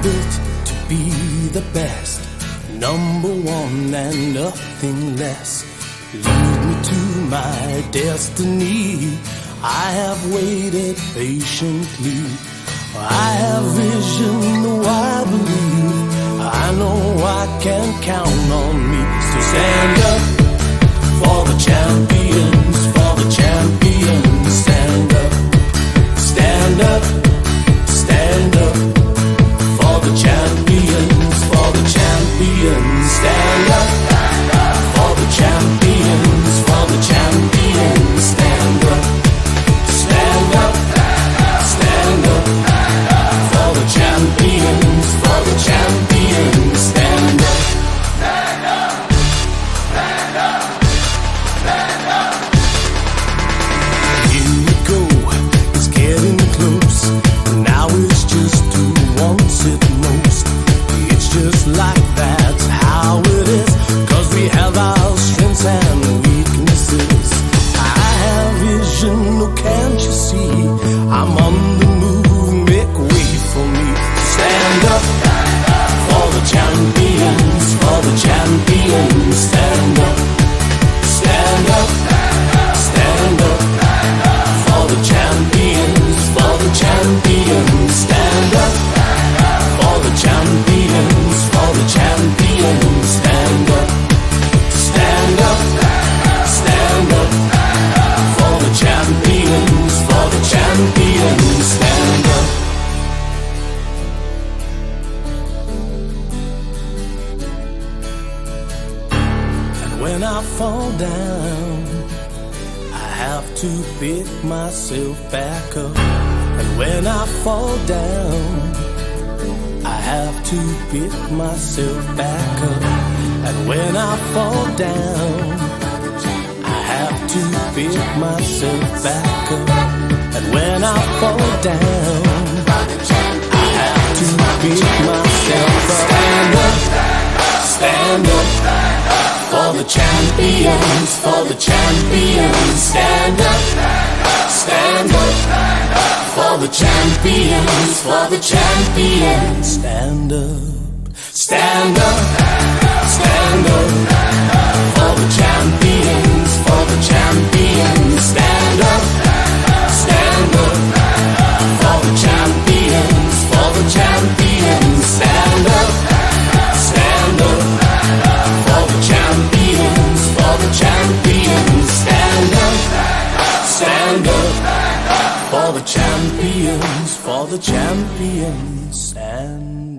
built to be the best, number one and nothing less. Lead me to my destiny. I have waited patiently. I have vision, though I believe. I know I can count on me. So stand up for the champions, for the champions. Stand up, stand up, stand up for the champions, for the champions. Stand up for the champions, for the champions. Stand up, stand up, stand up for the champions, for the champions. Stand up, stand up, stand up, stand up. Here we go, it's getting close. Now it's just who wants it most. It's just like that's how it is, 'cause we have our strengths and weaknesses. I have vision, oh can't you see? I'm on the move, make way for me. Stand up for the champions, for the champions. Stand up, stand up, stand up for the champions, for the champions. Stand up for the champions, for the champions. Stand up, stand up, stand up for the champions, for the champions. Stand up. And when I fall down, I have to pick myself back up. And when I fall down, I have to pick myself back up. And when I fall down, I have to pick myself back up. And when I fall down, I have to pick myself up. Stand up, stand up for the champions, for the champions. Stand up, stand up for the champions, for the champions. Stand up, stand up, stand up for the champions, for the champions. Stand up, stand up for the champions, for the champions. Stand up, stand up for the champions, for the champions. Stand up, stand up for the champions, for the champions. Stand